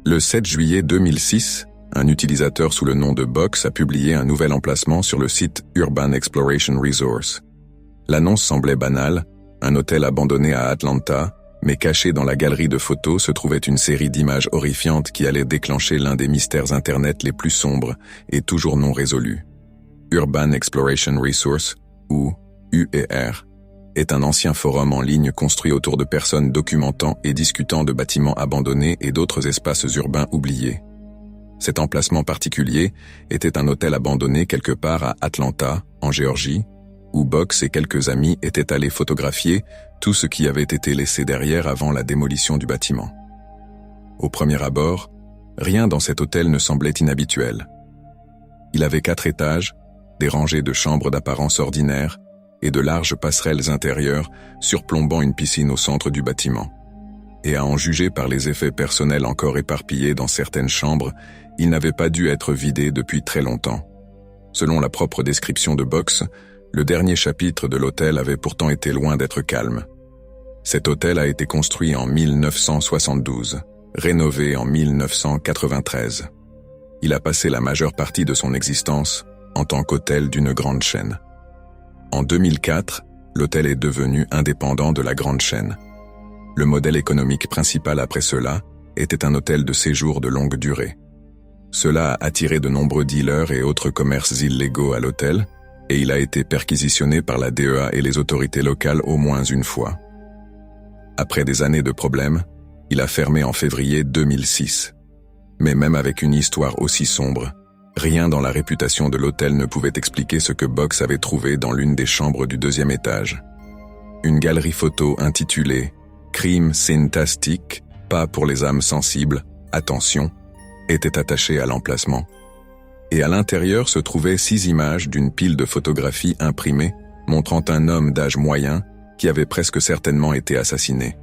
Le 7 juillet 2006, un utilisateur sous le nom de Box a publié un nouvel emplacement sur le site Urban Exploration Resource. L'annonce semblait banale, un hôtel abandonné à Atlanta, mais caché dans la galerie de photos se trouvait une série d'images horrifiantes qui allaient déclencher l'un des mystères Internet les plus sombres et toujours non résolus. Urban Exploration Resource, ou UER, est un ancien forum en ligne construit autour de personnes documentant et discutant de bâtiments abandonnés et d'autres espaces urbains oubliés. Cet emplacement particulier était un hôtel abandonné quelque part à Atlanta, en Géorgie, où Box et quelques amis étaient allés photographier tout ce qui avait été laissé derrière avant la démolition du bâtiment. Au premier abord, rien dans cet hôtel ne semblait inhabituel. Il avait 4 étages, des rangées de chambres d'apparence ordinaire et de larges passerelles intérieures surplombant une piscine au centre du bâtiment. Et à en juger par les effets personnels encore éparpillés dans certaines chambres, il n'avait pas dû être vidé depuis très longtemps. Selon la propre description de Box, le dernier chapitre de l'hôtel avait pourtant été loin d'être calme. Cet hôtel a été construit en 1972, rénové en 1993. Il a passé la majeure partie de son existence en tant qu'hôtel d'une grande chaîne. En 2004, l'hôtel est devenu indépendant de la grande chaîne. Le modèle économique principal après cela était un hôtel de séjour de longue durée. Cela a attiré de nombreux dealers et autres commerces illégaux à l'hôtel, et il a été perquisitionné par la DEA et les autorités locales au moins une fois. Après des années de problèmes, il a fermé en février 2006. Mais même avec une histoire aussi sombre, rien dans la réputation de l'hôtel ne pouvait expliquer ce que Box avait trouvé dans l'une des chambres du 2e étage. Une galerie photo intitulée « Crime Syntastique, pas pour les âmes sensibles, attention » était attachée à l'emplacement. Et à l'intérieur se trouvaient 6 images d'une pile de photographies imprimées montrant un homme d'âge moyen qui avait presque certainement été assassiné.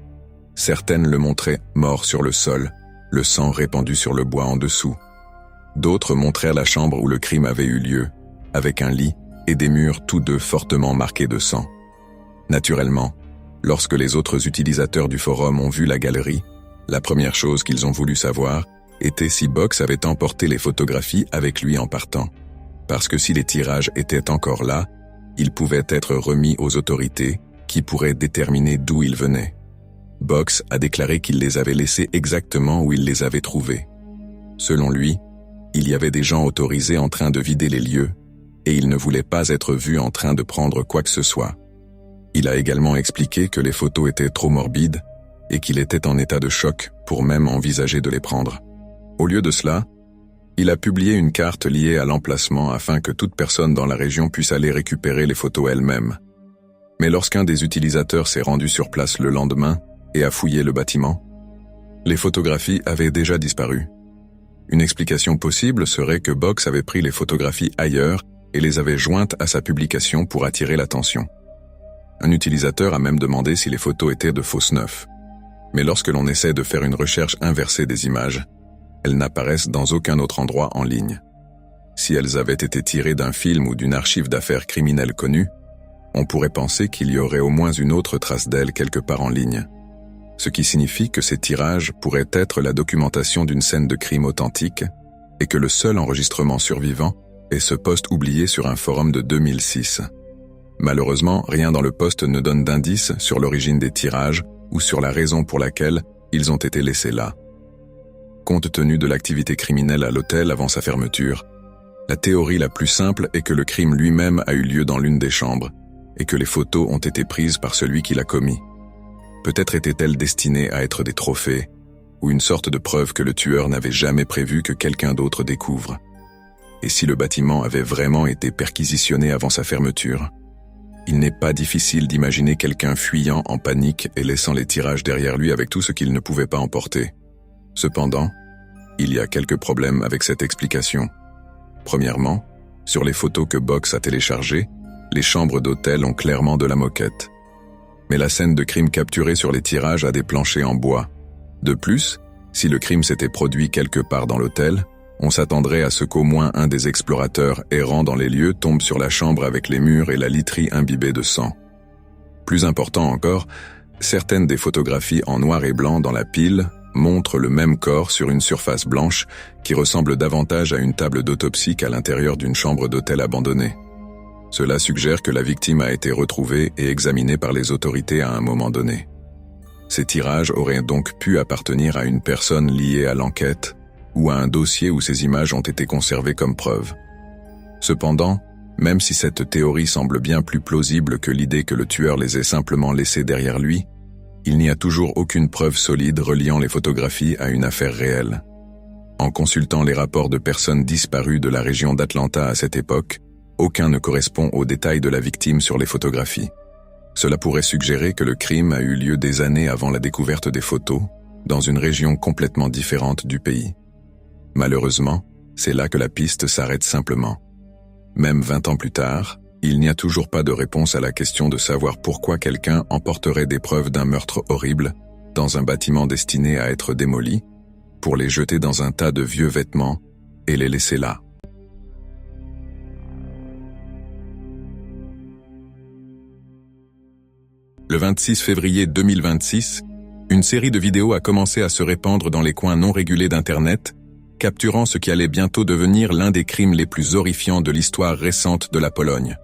Certaines le montraient mort sur le sol, le sang répandu sur le bois en dessous. D'autres montrèrent la chambre où le crime avait eu lieu, avec un lit et des murs tous deux fortement marqués de sang. Naturellement, lorsque les autres utilisateurs du forum ont vu la galerie, la première chose qu'ils ont voulu savoir était si Box avait emporté les photographies avec lui en partant. Parce que si les tirages étaient encore là, ils pouvaient être remis aux autorités qui pourraient déterminer d'où ils venaient. Box a déclaré qu'il les avait laissés exactement où il les avait trouvés. Selon lui, il y avait des gens autorisés en train de vider les lieux et il ne voulait pas être vu en train de prendre quoi que ce soit. Il a également expliqué que les photos étaient trop morbides et qu'il était en état de choc pour même envisager de les prendre. Au lieu de cela, il a publié une carte liée à l'emplacement afin que toute personne dans la région puisse aller récupérer les photos elle-même. Mais lorsqu'un des utilisateurs s'est rendu sur place le lendemain et a fouillé le bâtiment, les photographies avaient déjà disparu. Une explication possible serait que Box avait pris les photographies ailleurs et les avait jointes à sa publication pour attirer l'attention. Un utilisateur a même demandé si les photos étaient de fausses neufs. Mais lorsque l'on essaie de faire une recherche inversée des images, elles n'apparaissent dans aucun autre endroit en ligne. Si elles avaient été tirées d'un film ou d'une archive d'affaires criminelles connue, on pourrait penser qu'il y aurait au moins une autre trace d'elles quelque part en ligne. Ce qui signifie que ces tirages pourraient être la documentation d'une scène de crime authentique et que le seul enregistrement survivant est ce post oublié sur un forum de 2006. Malheureusement, rien dans le post ne donne d'indice sur l'origine des tirages ou sur la raison pour laquelle ils ont été laissés là. Compte tenu de l'activité criminelle à l'hôtel avant sa fermeture, la théorie la plus simple est que le crime lui-même a eu lieu dans l'une des chambres et que les photos ont été prises par celui qui l'a commis. Peut-être étaient-elles destinées à être des trophées ou une sorte de preuve que le tueur n'avait jamais prévu que quelqu'un d'autre découvre. Et si le bâtiment avait vraiment été perquisitionné avant sa fermeture, il n'est pas difficile d'imaginer quelqu'un fuyant en panique et laissant les tirages derrière lui avec tout ce qu'il ne pouvait pas emporter. Cependant, il y a quelques problèmes avec cette explication. Premièrement, sur les photos que Box a téléchargées, les chambres d'hôtel ont clairement de la moquette. Mais la scène de crime capturée sur les tirages a des planchers en bois. De plus, si le crime s'était produit quelque part dans l'hôtel, on s'attendrait à ce qu'au moins un des explorateurs errant dans les lieux tombe sur la chambre avec les murs et la literie imbibée de sang. Plus important encore, certaines des photographies en noir et blanc dans la pile montre le même corps sur une surface blanche qui ressemble davantage à une table d'autopsie qu'à l'intérieur d'une chambre d'hôtel abandonnée. Cela suggère que la victime a été retrouvée et examinée par les autorités à un moment donné. Ces tirages auraient donc pu appartenir à une personne liée à l'enquête ou à un dossier où ces images ont été conservées comme preuve. Cependant, même si cette théorie semble bien plus plausible que l'idée que le tueur les ait simplement laissées derrière lui, il n'y a toujours aucune preuve solide reliant les photographies à une affaire réelle. En consultant les rapports de personnes disparues de la région d'Atlanta à cette époque, aucun ne correspond aux détails de la victime sur les photographies. Cela pourrait suggérer que le crime a eu lieu des années avant la découverte des photos, dans une région complètement différente du pays. Malheureusement, c'est là que la piste s'arrête simplement. Même 20 ans plus tard, il n'y a toujours pas de réponse à la question de savoir pourquoi quelqu'un emporterait des preuves d'un meurtre horrible dans un bâtiment destiné à être démoli, pour les jeter dans un tas de vieux vêtements et les laisser là. Le 26 février 2026, une série de vidéos a commencé à se répandre dans les coins non régulés d'Internet, capturant ce qui allait bientôt devenir l'un des crimes les plus horrifiants de l'histoire récente de la Pologne.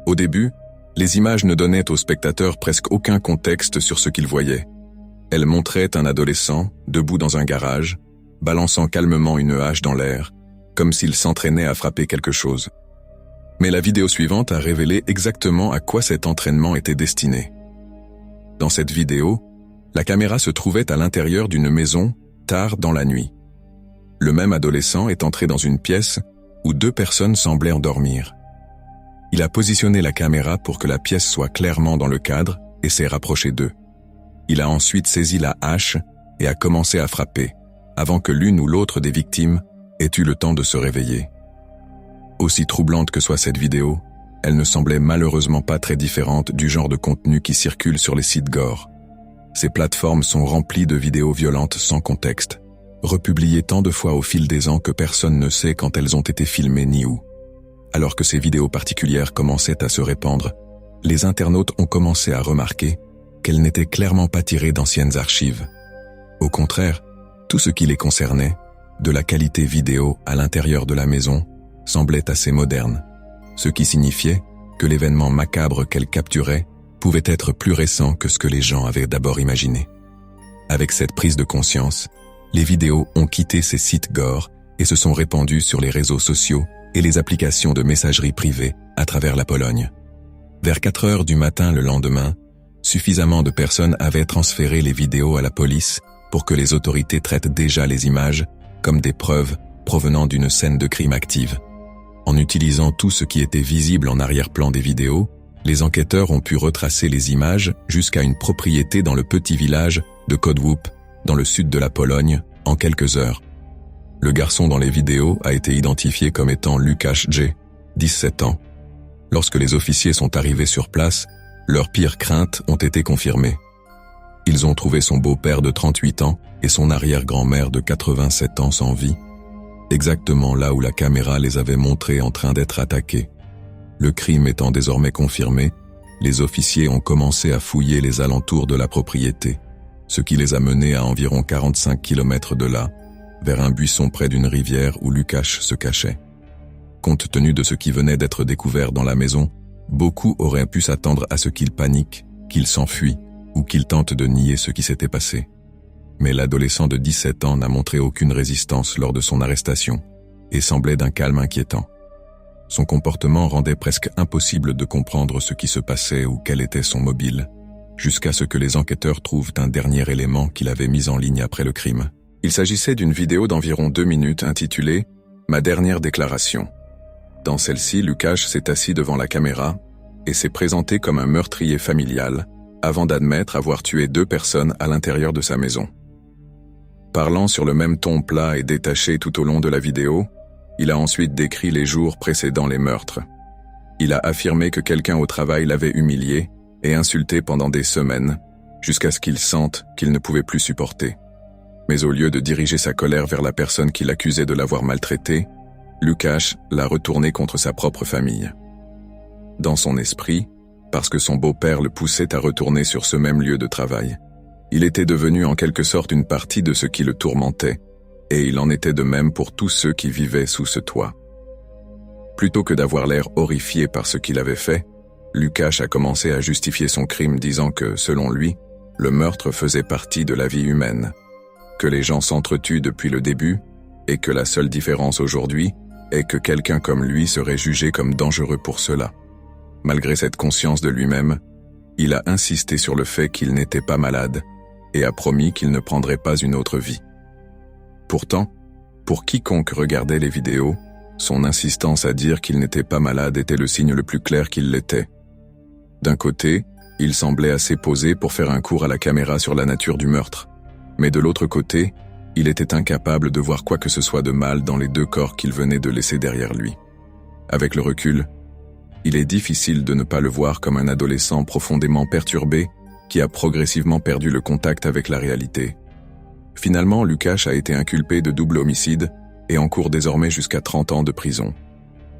Au début, les images ne donnaient aux spectateurs presque aucun contexte sur ce qu'ils voyaient. Elles montraient un adolescent, debout dans un garage, balançant calmement une hache dans l'air, comme s'il s'entraînait à frapper quelque chose. Mais la vidéo suivante a révélé exactement à quoi cet entraînement était destiné. Dans cette vidéo, la caméra se trouvait à l'intérieur d'une maison, tard dans la nuit. Le même adolescent est entré dans une pièce où 2 personnes semblaient endormir. Il a positionné la caméra pour que la pièce soit clairement dans le cadre et s'est rapproché d'eux. Il a ensuite saisi la hache et a commencé à frapper, avant que l'une ou l'autre des victimes ait eu le temps de se réveiller. Aussi troublante que soit cette vidéo, elle ne semblait malheureusement pas très différente du genre de contenu qui circule sur les sites gore. Ces plateformes sont remplies de vidéos violentes sans contexte, republiées tant de fois au fil des ans que personne ne sait quand elles ont été filmées ni où. Alors que ces vidéos particulières commençaient à se répandre, les internautes ont commencé à remarquer qu'elles n'étaient clairement pas tirées d'anciennes archives. Au contraire, tout ce qui les concernait, de la qualité vidéo à l'intérieur de la maison, semblait assez moderne, ce qui signifiait que l'événement macabre qu'elles capturaient pouvait être plus récent que ce que les gens avaient d'abord imaginé. Avec cette prise de conscience, les vidéos ont quitté ces sites gore et se sont répandues sur les réseaux sociaux et les applications de messagerie privée à travers la Pologne. Vers 4 heures du matin le lendemain, suffisamment de personnes avaient transféré les vidéos à la police pour que les autorités traitent déjà les images comme des preuves provenant d'une scène de crime active. En utilisant tout ce qui était visible en arrière-plan des vidéos, les enquêteurs ont pu retracer les images jusqu'à une propriété dans le petit village de Kodłup, dans le sud de la Pologne, en quelques heures. Le garçon dans les vidéos a été identifié comme étant Łukasz J., 17 ans. Lorsque les officiers sont arrivés sur place, leurs pires craintes ont été confirmées. Ils ont trouvé son beau-père de 38 ans et son arrière-grand-mère de 87 ans sans vie, exactement là où la caméra les avait montrés en train d'être attaqués. Le crime étant désormais confirmé, les officiers ont commencé à fouiller les alentours de la propriété, ce qui les a menés à environ 45 km de là, vers un buisson près d'une rivière où Łukasz se cachait. Compte tenu de ce qui venait d'être découvert dans la maison, beaucoup auraient pu s'attendre à ce qu'il panique, qu'il s'enfuit ou qu'il tente de nier ce qui s'était passé. Mais l'adolescent de 17 ans n'a montré aucune résistance lors de son arrestation et semblait d'un calme inquiétant. Son comportement rendait presque impossible de comprendre ce qui se passait ou quel était son mobile, jusqu'à ce que les enquêteurs trouvent un dernier élément qu'il avait mis en ligne après le crime. Il s'agissait d'une vidéo d'environ 2 minutes intitulée « Ma dernière déclaration ». Dans celle-ci, Łukasz s'est assis devant la caméra et s'est présenté comme un meurtrier familial avant d'admettre avoir tué 2 personnes à l'intérieur de sa maison. Parlant sur le même ton plat et détaché tout au long de la vidéo, il a ensuite décrit les jours précédant les meurtres. Il a affirmé que quelqu'un au travail l'avait humilié et insulté pendant des semaines, jusqu'à ce qu'il sente qu'il ne pouvait plus supporter. Mais au lieu de diriger sa colère vers la personne qui l'accusait de l'avoir maltraité, Łukasz l'a retourné contre sa propre famille. Dans son esprit, parce que son beau-père le poussait à retourner sur ce même lieu de travail, Il était devenu en quelque sorte une partie de ce qui le tourmentait, et il en était de même pour tous ceux qui vivaient sous ce toit. Plutôt que d'avoir l'air horrifié par ce qu'il avait fait, Lukács a commencé à justifier son crime disant que, selon lui, le meurtre faisait partie de la vie humaine, que les gens s'entretuent depuis le début, et que la seule différence aujourd'hui est que quelqu'un comme lui serait jugé comme dangereux pour cela. Malgré cette conscience de lui-même, il a insisté sur le fait qu'il n'était pas malade, et a promis qu'il ne prendrait pas une autre vie. Pourtant, pour quiconque regardait les vidéos, son insistance à dire qu'il n'était pas malade était le signe le plus clair qu'il l'était. D'un côté, il semblait assez posé pour faire un cours à la caméra sur la nature du meurtre, mais de l'autre côté, il était incapable de voir quoi que ce soit de mal dans les 2 corps qu'il venait de laisser derrière lui. Avec le recul, il est difficile de ne pas le voir comme un adolescent profondément perturbé qui a progressivement perdu le contact avec la réalité. Finalement, Lukács a été inculpé de double homicide et encourt désormais jusqu'à 30 ans de prison.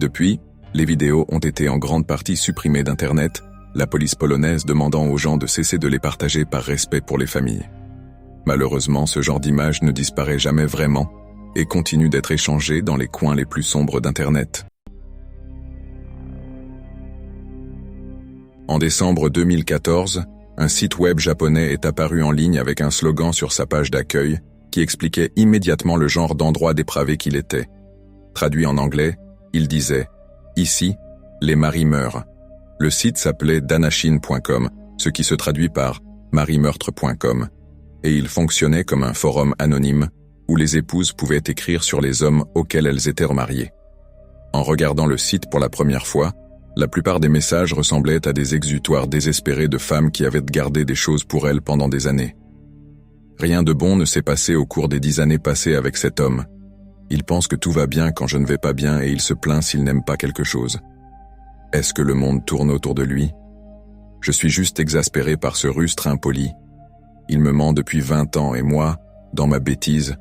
Depuis, les vidéos ont été en grande partie supprimées d'Internet, la police polonaise demandant aux gens de cesser de les partager par respect pour les familles. Malheureusement, ce genre d'image ne disparaît jamais vraiment et continue d'être échangé dans les coins les plus sombres d'Internet. En décembre 2014, un site web japonais est apparu en ligne avec un slogan sur sa page d'accueil qui expliquait immédiatement le genre d'endroit dépravé qu'il était. Traduit en anglais, il disait « Ici, les maris meurent ». Le site s'appelait danashin.com, ce qui se traduit par marimeurtre.com, et il fonctionnait comme un forum anonyme où les épouses pouvaient écrire sur les hommes auxquels elles étaient remariées. En regardant le site pour la première fois, la plupart des messages ressemblaient à des exutoires désespérés de femmes qui avaient gardé des choses pour elles pendant des années. Rien de bon ne s'est passé au cours des 10 années passées avec cet homme. Il pense que tout va bien quand je ne vais pas bien et il se plaint s'il n'aime pas quelque chose. Est-ce que le monde tourne autour de lui? Je suis juste exaspéré par ce rustre impoli. Il me ment depuis 20 ans et moi, dans ma bêtise,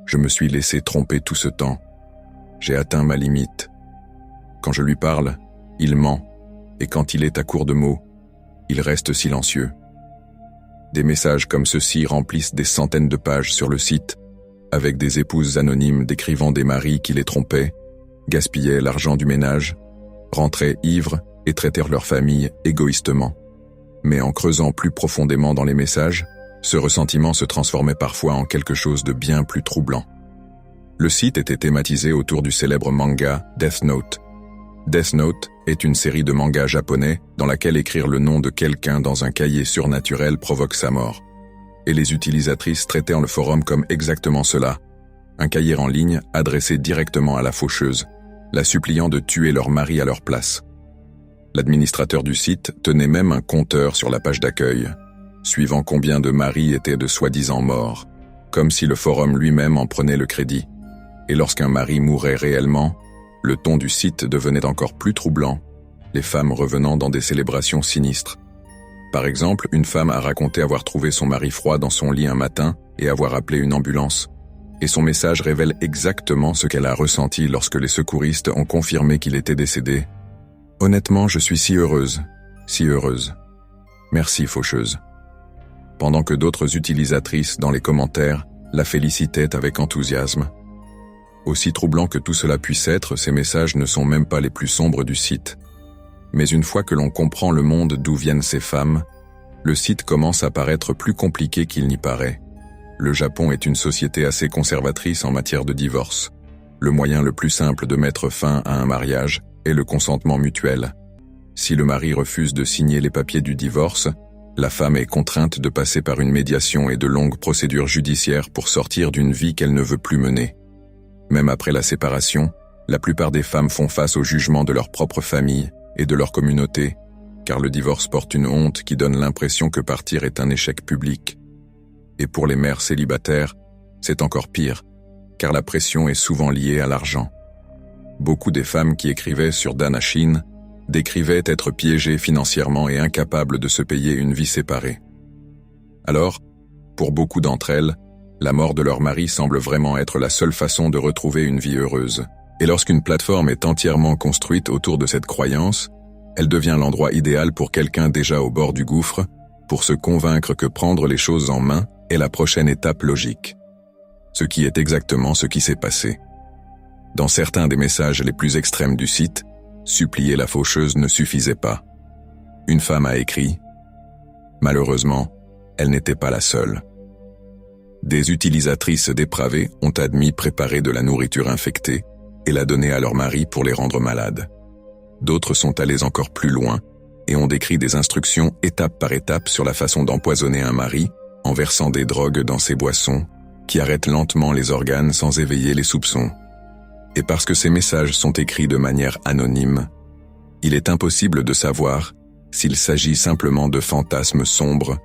je me suis laissé tromper tout ce temps. J'ai atteint ma limite. Quand je lui parle, il ment, et quand il est à court de mots, il reste silencieux. Des messages comme ceux-ci remplissent des centaines de pages sur le site, avec des épouses anonymes décrivant des maris qui les trompaient, gaspillaient l'argent du ménage, rentraient ivres et traitèrent leur famille égoïstement. Mais en creusant plus profondément dans les messages, ce ressentiment se transformait parfois en quelque chose de bien plus troublant. Le site était thématisé autour du célèbre manga Death Note. Death Note est une série de mangas japonais dans laquelle écrire le nom de quelqu'un dans un cahier surnaturel provoque sa mort. Et les utilisatrices traitaient le forum comme exactement cela, un cahier en ligne adressé directement à la faucheuse, la suppliant de tuer leur mari à leur place. L'administrateur du site tenait même un compteur sur la page d'accueil, suivant combien de maris étaient de soi-disant morts, comme si le forum lui-même en prenait le crédit. Et lorsqu'un mari mourait réellement, le ton du site devenait encore plus troublant, les femmes revenant dans des célébrations sinistres. Par exemple, une femme a raconté avoir trouvé son mari froid dans son lit un matin et avoir appelé une ambulance. Et son message révèle exactement ce qu'elle a ressenti lorsque les secouristes ont confirmé qu'il était décédé. « Honnêtement, je suis si heureuse, si heureuse. Merci, faucheuse. » Pendant que d'autres utilisatrices, dans les commentaires, la félicitaient avec enthousiasme. Aussi troublant que tout cela puisse être, ces messages ne sont même pas les plus sombres du site. Mais une fois que l'on comprend le monde d'où viennent ces femmes, le site commence à paraître plus compliqué qu'il n'y paraît. Le Japon est une société assez conservatrice en matière de divorce. Le moyen le plus simple de mettre fin à un mariage est le consentement mutuel. Si le mari refuse de signer les papiers du divorce, la femme est contrainte de passer par une médiation et de longues procédures judiciaires pour sortir d'une vie qu'elle ne veut plus mener. Même après la séparation, la plupart des femmes font face au jugement de leur propre famille et de leur communauté, car le divorce porte une honte qui donne l'impression que partir est un échec public. Et pour les mères célibataires, c'est encore pire, car la pression est souvent liée à l'argent. Beaucoup des femmes qui écrivaient sur Danashin décrivaient être piégées financièrement et incapables de se payer une vie séparée. Alors, pour beaucoup d'entre elles, la mort de leur mari semble vraiment être la seule façon de retrouver une vie heureuse. Et lorsqu'une plateforme est entièrement construite autour de cette croyance, elle devient l'endroit idéal pour quelqu'un déjà au bord du gouffre pour se convaincre que prendre les choses en main est la prochaine étape logique. Ce qui est exactement ce qui s'est passé. Dans certains des messages les plus extrêmes du site, supplier la faucheuse ne suffisait pas. Une femme a écrit « Malheureusement, elle n'était pas la seule. » Des utilisatrices dépravées ont admis préparer de la nourriture infectée et la donner à leur mari pour les rendre malades. D'autres sont allées encore plus loin et ont décrit des instructions étape par étape sur la façon d'empoisonner un mari en versant des drogues dans ses boissons qui arrêtent lentement les organes sans éveiller les soupçons. Et parce que ces messages sont écrits de manière anonyme, il est impossible de savoir s'il s'agit simplement de fantasmes sombres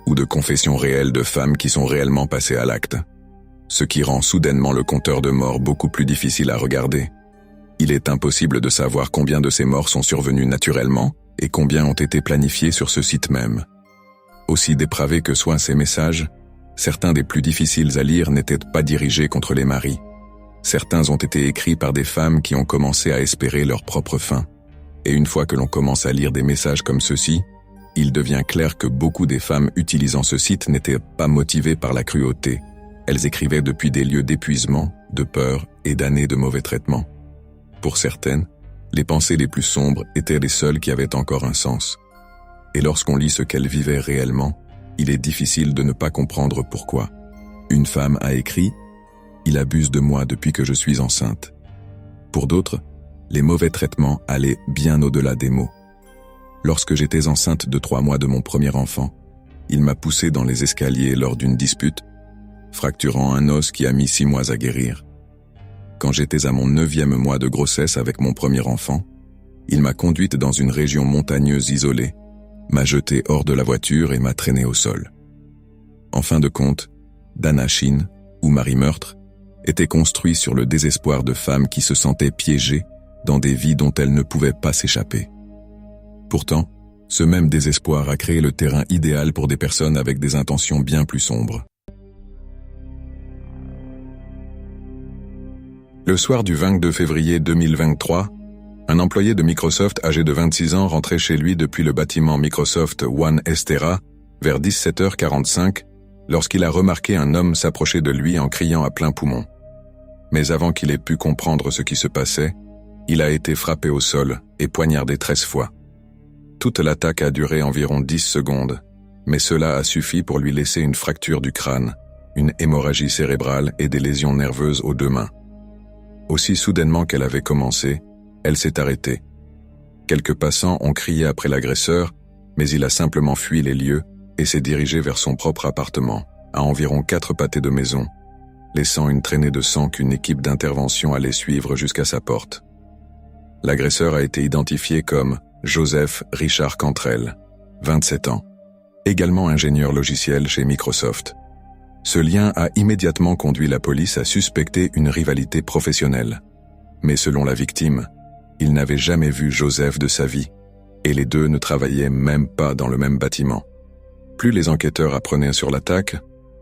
ou de confessions réelles de femmes qui sont réellement passées à l'acte, ce qui rend soudainement le compteur de morts beaucoup plus difficile à regarder. Il est impossible de savoir combien de ces morts sont survenues naturellement et combien ont été planifiées sur ce site même. Aussi dépravés que soient ces messages, certains des plus difficiles à lire n'étaient pas dirigés contre les maris. Certains ont été écrits par des femmes qui ont commencé à espérer leur propre fin. Et une fois que l'on commence à lire des messages comme ceux-ci, il devient clair que beaucoup des femmes utilisant ce site n'étaient pas motivées par la cruauté. Elles écrivaient depuis des lieux d'épuisement, de peur et d'années de mauvais traitements. Pour certaines, les pensées les plus sombres étaient les seules qui avaient encore un sens. Et lorsqu'on lit ce qu'elles vivaient réellement, il est difficile de ne pas comprendre pourquoi. Une femme a écrit « Il abuse de moi depuis que je suis enceinte ». Pour d'autres, les mauvais traitements allaient bien au-delà des mots. Lorsque j'étais enceinte de 3 mois de mon premier enfant, il m'a poussée dans les escaliers lors d'une dispute, fracturant un os qui a mis 6 mois à guérir. Quand j'étais à mon 9e mois de grossesse avec mon premier enfant, il m'a conduite dans une région montagneuse isolée, m'a jetée hors de la voiture et m'a traînée au sol. En fin de compte, Dana Shin, ou Marie Meurtre, était construit sur le désespoir de femmes qui se sentaient piégées dans des vies dont elles ne pouvaient pas s'échapper. Pourtant, ce même désespoir a créé le terrain idéal pour des personnes avec des intentions bien plus sombres. Le soir du 22 février 2023, un employé de Microsoft âgé de 26 ans rentrait chez lui depuis le bâtiment Microsoft One Estera vers 17h45 lorsqu'il a remarqué un homme s'approcher de lui en criant à plein poumon. Mais avant qu'il ait pu comprendre ce qui se passait, il a été frappé au sol et poignardé 13 fois. Toute l'attaque a duré environ 10 secondes, mais cela a suffi pour lui laisser une fracture du crâne, une hémorragie cérébrale et des lésions nerveuses aux 2 mains. Aussi soudainement qu'elle avait commencé, elle s'est arrêtée. Quelques passants ont crié après l'agresseur, mais il a simplement fui les lieux et s'est dirigé vers son propre appartement, à environ 4 pâtés de maison, laissant une traînée de sang qu'une équipe d'intervention allait suivre jusqu'à sa porte. L'agresseur a été identifié comme Joseph Richard Cantrell, 27 ans, également ingénieur logiciel chez Microsoft. Ce lien a immédiatement conduit la police à suspecter une rivalité professionnelle. Mais selon la victime, il n'avait jamais vu Joseph de sa vie, et les deux ne travaillaient même pas dans le même bâtiment. Plus les enquêteurs apprenaient sur l'attaque,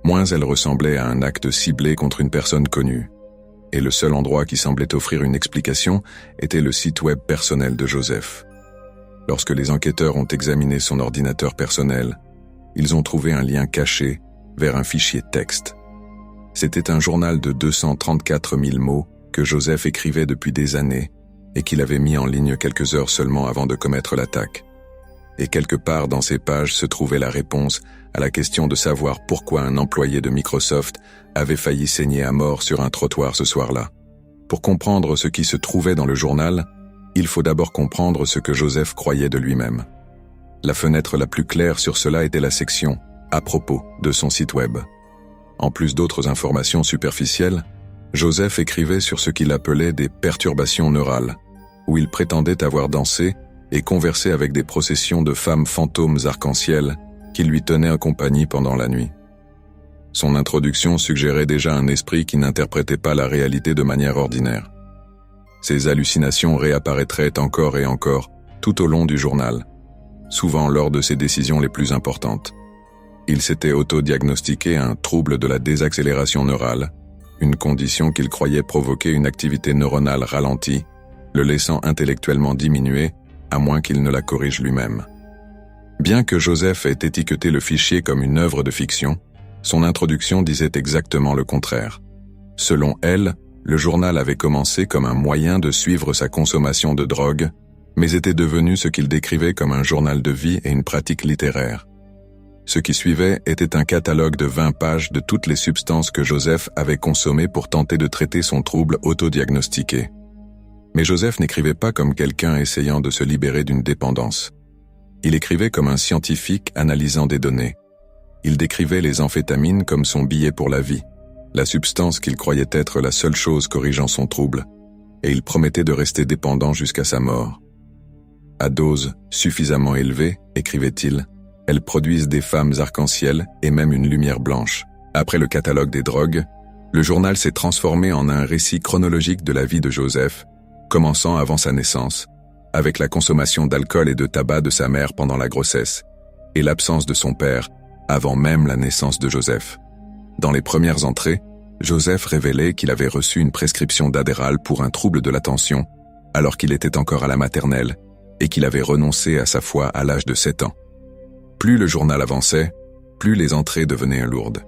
moins elle ressemblait à un acte ciblé contre une personne connue. Et le seul endroit qui semblait offrir une explication était le site web personnel de Joseph. Lorsque les enquêteurs ont examiné son ordinateur personnel, ils ont trouvé un lien caché vers un fichier texte. C'était un journal de 234 000 mots que Joseph écrivait depuis des années et qu'il avait mis en ligne quelques heures seulement avant de commettre l'attaque. Et quelque part dans ces pages se trouvait la réponse à la question de savoir pourquoi un employé de Microsoft avait failli saigner à mort sur un trottoir ce soir-là. Pour comprendre ce qui se trouvait dans le journal, il faut d'abord comprendre ce que Joseph croyait de lui-même. La fenêtre la plus claire sur cela était la section « À propos » de son site web. En plus d'autres informations superficielles, Joseph écrivait sur ce qu'il appelait des perturbations neurales, où il prétendait avoir dansé et conversé avec des processions de femmes fantômes arc-en-ciel qui lui tenaient en compagnie pendant la nuit. Son introduction suggérait déjà un esprit qui n'interprétait pas la réalité de manière ordinaire. Ces hallucinations réapparaîtraient encore et encore tout au long du journal, souvent lors de ses décisions les plus importantes. Il s'était auto-diagnostiqué un trouble de la désaccélération neurale, une condition qu'il croyait provoquer une activité neuronale ralentie, le laissant intellectuellement diminuer, à moins qu'il ne la corrige lui-même. Bien que Joseph ait étiqueté le fichier comme une œuvre de fiction, son introduction disait exactement le contraire. Selon elle, le journal avait commencé comme un moyen de suivre sa consommation de drogue, mais était devenu ce qu'il décrivait comme un journal de vie et une pratique littéraire. Ce qui suivait était un catalogue de 20 pages de toutes les substances que Joseph avait consommées pour tenter de traiter son trouble autodiagnostiqué. Mais Joseph n'écrivait pas comme quelqu'un essayant de se libérer d'une dépendance. Il écrivait comme un scientifique analysant des données. Il décrivait les amphétamines comme son billet pour la vie, la substance qu'il croyait être la seule chose corrigeant son trouble, et il promettait de rester dépendant jusqu'à sa mort. À dose suffisamment élevée, écrivait-il, elles produisent des femmes arc-en-ciel et même une lumière blanche. Après le catalogue des drogues, le journal s'est transformé en un récit chronologique de la vie de Joseph, commençant avant sa naissance, avec la consommation d'alcool et de tabac de sa mère pendant la grossesse, et l'absence de son père, avant même la naissance de Joseph. Dans les premières entrées, Joseph révélait qu'il avait reçu une prescription d'Adderall pour un trouble de l'attention, alors qu'il était encore à la maternelle, et qu'il avait renoncé à sa foi à l'âge de 7 ans. Plus le journal avançait, plus les entrées devenaient lourdes.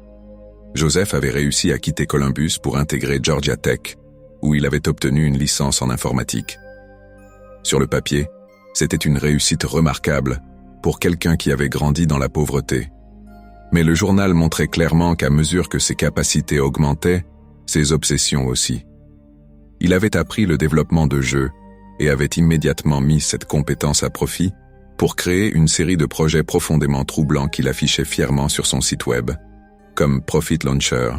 Joseph avait réussi à quitter Columbus pour intégrer Georgia Tech, où il avait obtenu une licence en informatique. Sur le papier, c'était une réussite remarquable pour quelqu'un qui avait grandi dans la pauvreté. Mais le journal montrait clairement qu'à mesure que ses capacités augmentaient, ses obsessions aussi. Il avait appris le développement de jeux et avait immédiatement mis cette compétence à profit pour créer une série de projets profondément troublants qu'il affichait fièrement sur son site web, comme Profit Launcher,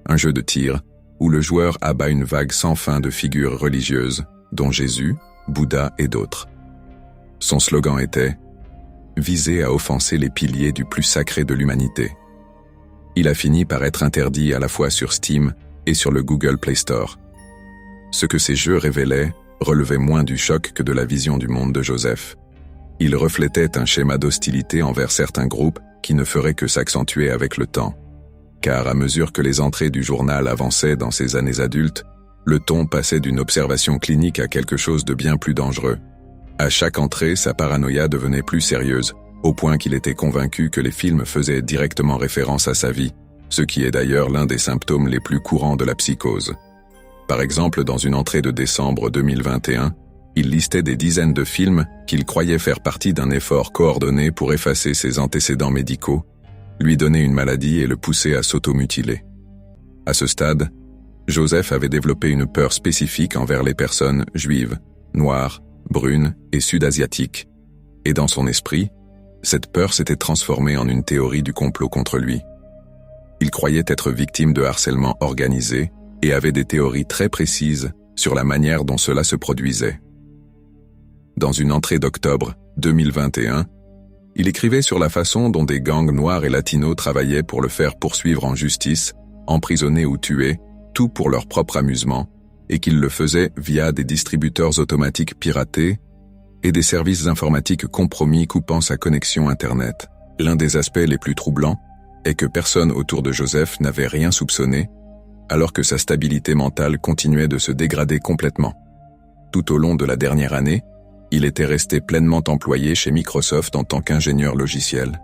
un jeu de tir où le joueur abat une vague sans fin de figures religieuses, dont Jésus, Bouddha et d'autres. Son slogan était « Viser à offenser les piliers du plus sacré de l'humanité ». Il a fini par être interdit à la fois sur Steam et sur le Google Play Store. Ce que ces jeux révélaient relevait moins du choc que de la vision du monde de Joseph. Il reflétait un schéma d'hostilité envers certains groupes qui ne ferait que s'accentuer avec le temps. Car à mesure que les entrées du journal avançaient dans ses années adultes, le ton passait d'une observation clinique à quelque chose de bien plus dangereux. À chaque entrée, sa paranoïa devenait plus sérieuse, au point qu'il était convaincu que les films faisaient directement référence à sa vie, ce qui est d'ailleurs l'un des symptômes les plus courants de la psychose. Par exemple, dans une entrée de décembre 2021, il listait des dizaines de films qu'il croyait faire partie d'un effort coordonné pour effacer ses antécédents médicaux, lui donner une maladie et le pousser à s'automutiler. À ce stade, Joseph avait développé une peur spécifique envers les personnes juives, noires, brunes et sud-asiatiques, et dans son esprit, cette peur s'était transformée en une théorie du complot contre lui. Il croyait être victime de harcèlement organisé et avait des théories très précises sur la manière dont cela se produisait. Dans une entrée d'octobre 2021, il écrivait sur la façon dont des gangs noirs et latinos travaillaient pour le faire poursuivre en justice, emprisonner ou tuer, tout pour leur propre amusement, et qu'ils le faisaient via des distributeurs automatiques piratés et des services informatiques compromis coupant sa connexion Internet. L'un des aspects les plus troublants est que personne autour de Joseph n'avait rien soupçonné, alors que sa stabilité mentale continuait de se dégrader complètement. Tout au long de la dernière année, il était resté pleinement employé chez Microsoft en tant qu'ingénieur logiciel.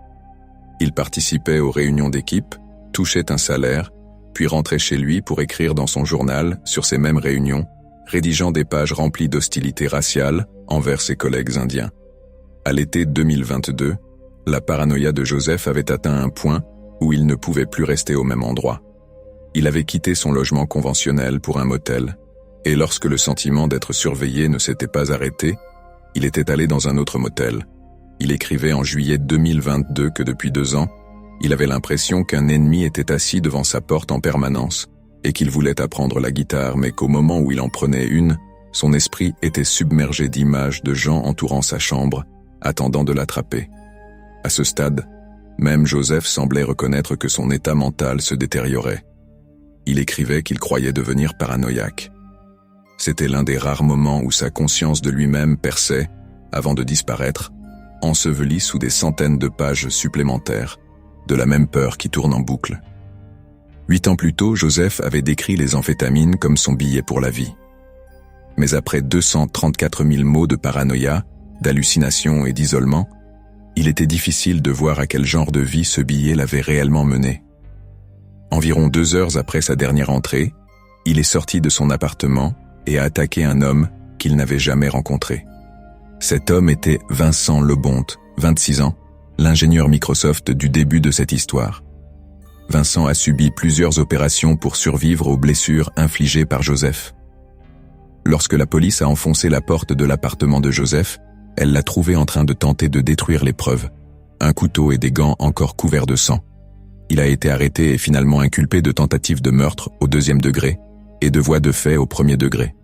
Il participait aux réunions d'équipe, touchait un salaire, puis rentrait chez lui pour écrire dans son journal, sur ces mêmes réunions, rédigeant des pages remplies d'hostilité raciale envers ses collègues indiens. À l'été 2022, la paranoïa de Joseph avait atteint un point où il ne pouvait plus rester au même endroit. Il avait quitté son logement conventionnel pour un motel, et lorsque le sentiment d'être surveillé ne s'était pas arrêté, il était allé dans un autre motel. Il écrivait en juillet 2022 que depuis 2 ans, il avait l'impression qu'un ennemi était assis devant sa porte en permanence et qu'il voulait apprendre la guitare, mais qu'au moment où il en prenait une, son esprit était submergé d'images de gens entourant sa chambre, attendant de l'attraper. À ce stade, même Joseph semblait reconnaître que son état mental se détériorait. Il écrivait qu'il croyait devenir paranoïaque. C'était l'un des rares moments où sa conscience de lui-même perçait, avant de disparaître, enseveli sous des centaines de pages supplémentaires, de la même peur qui tourne en boucle. 8 ans plus tôt, Joseph avait décrit les amphétamines comme son billet pour la vie. Mais après 234 000 mots de paranoïa, d'hallucination et d'isolement, il était difficile de voir à quel genre de vie ce billet l'avait réellement mené. Environ 2 heures après sa dernière entrée, il est sorti de son appartement et a attaqué un homme qu'il n'avait jamais rencontré. Cet homme était Vincent Lebonte, 26 ans, l'ingénieur Microsoft du début de cette histoire. Vincent a subi plusieurs opérations pour survivre aux blessures infligées par Joseph. Lorsque la police a enfoncé la porte de l'appartement de Joseph, elle l'a trouvé en train de tenter de détruire les preuves, un couteau et des gants encore couverts de sang. Il a été arrêté et finalement inculpé de tentative de meurtre au 2e degré et de voies de fait au 1er degré.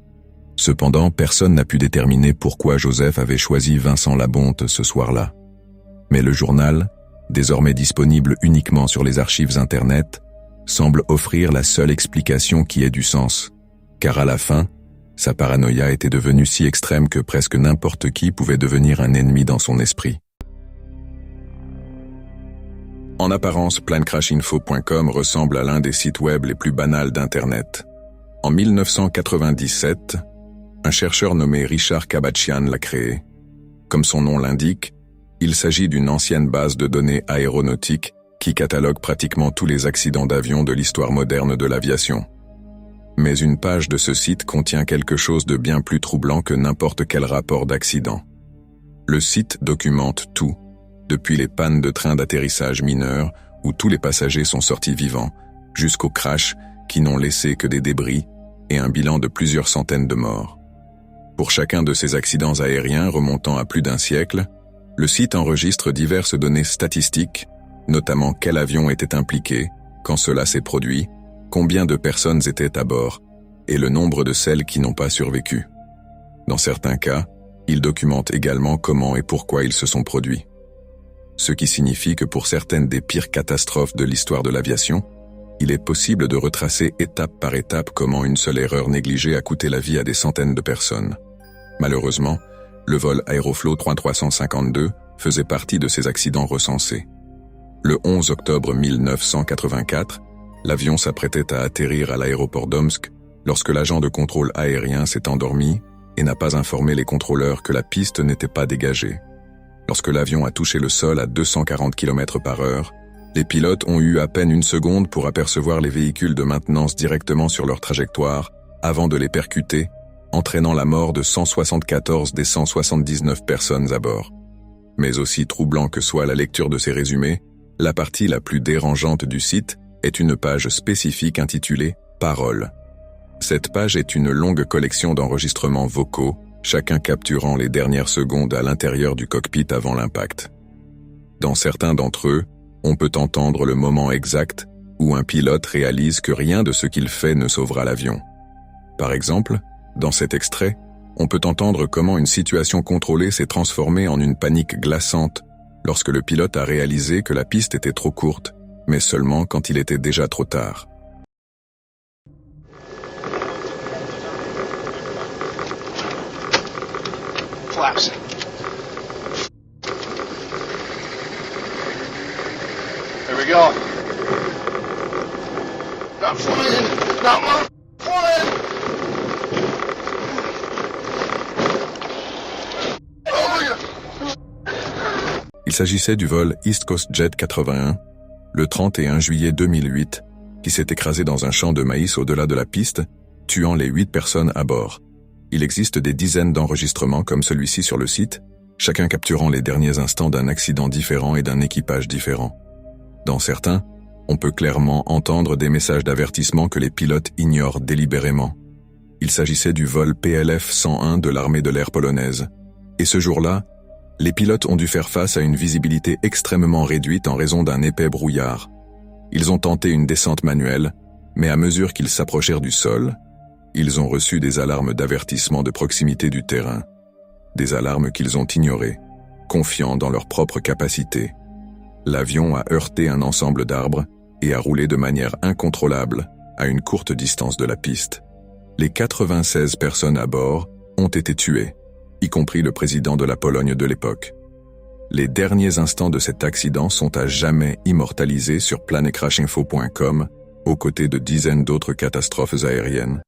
Cependant, personne n'a pu déterminer pourquoi Joseph avait choisi Vincent Lebonte ce soir-là. Mais le journal, désormais disponible uniquement sur les archives Internet, semble offrir la seule explication qui ait du sens, car à la fin, sa paranoïa était devenue si extrême que presque n'importe qui pouvait devenir un ennemi dans son esprit. En apparence, planecrashinfo.com ressemble à l'un des sites web les plus banals d'Internet. En 1997, un chercheur nommé Richard Kabachian l'a créé. Comme son nom l'indique, il s'agit d'une ancienne base de données aéronautiques qui catalogue pratiquement tous les accidents d'avion de l'histoire moderne de l'aviation. Mais une page de ce site contient quelque chose de bien plus troublant que n'importe quel rapport d'accident. Le site documente tout, depuis les pannes de trains d'atterrissage mineurs où tous les passagers sont sortis vivants, jusqu'aux crashs qui n'ont laissé que des débris et un bilan de plusieurs centaines de morts. Pour chacun de ces accidents aériens remontant à plus d'un siècle, le site enregistre diverses données statistiques, notamment quel avion était impliqué, quand cela s'est produit, combien de personnes étaient à bord, et le nombre de celles qui n'ont pas survécu. Dans certains cas, il documente également comment et pourquoi ils se sont produits. Ce qui signifie que pour certaines des pires catastrophes de l'histoire de l'aviation, il est possible de retracer étape par étape comment une seule erreur négligée a coûté la vie à des centaines de personnes. Malheureusement, le vol Aeroflot 3352 faisait partie de ces accidents recensés. Le 11 octobre 1984, l'avion s'apprêtait à atterrir à l'aéroport d'Omsk lorsque l'agent de contrôle aérien s'est endormi et n'a pas informé les contrôleurs que la piste n'était pas dégagée. Lorsque l'avion a touché le sol à 240 km/h, les pilotes ont eu à peine 1 seconde pour apercevoir les véhicules de maintenance directement sur leur trajectoire avant de les percuter, entraînant la mort de 174 des 179 personnes à bord. Mais aussi troublant que soit la lecture de ces résumés, la partie la plus dérangeante du site est une page spécifique intitulée « Paroles ». Cette page est une longue collection d'enregistrements vocaux, chacun capturant les dernières secondes à l'intérieur du cockpit avant l'impact. Dans certains d'entre eux, on peut entendre le moment exact où un pilote réalise que rien de ce qu'il fait ne sauvera l'avion. Par exemple, dans cet extrait, on peut entendre comment une situation contrôlée s'est transformée en une panique glaçante lorsque le pilote a réalisé que la piste était trop courte, mais seulement quand il était déjà trop tard. Flaps. Here we go. Not flying. Not flying. Il s'agissait du vol East Coast Jet 81, le 31 juillet 2008, qui s'est écrasé dans un champ de maïs au-delà de la piste, tuant les 8 personnes à bord. Il existe des dizaines d'enregistrements comme celui-ci sur le site, chacun capturant les derniers instants d'un accident différent et d'un équipage différent. Dans certains, on peut clairement entendre des messages d'avertissement que les pilotes ignorent délibérément. Il s'agissait du vol PLF 101 de l'armée de l'air polonaise. Et ce jour-là, les pilotes ont dû faire face à une visibilité extrêmement réduite en raison d'un épais brouillard. Ils ont tenté une descente manuelle, mais à mesure qu'ils s'approchèrent du sol, ils ont reçu des alarmes d'avertissement de proximité du terrain. Des alarmes qu'ils ont ignorées, confiants dans leur propre capacité. L'avion a heurté un ensemble d'arbres et a roulé de manière incontrôlable à une courte distance de la piste. Les 96 personnes à bord ont été tuées, y compris le président de la Pologne de l'époque. Les derniers instants de cet accident sont à jamais immortalisés sur planecrashinfo.com, aux côtés de dizaines d'autres catastrophes aériennes.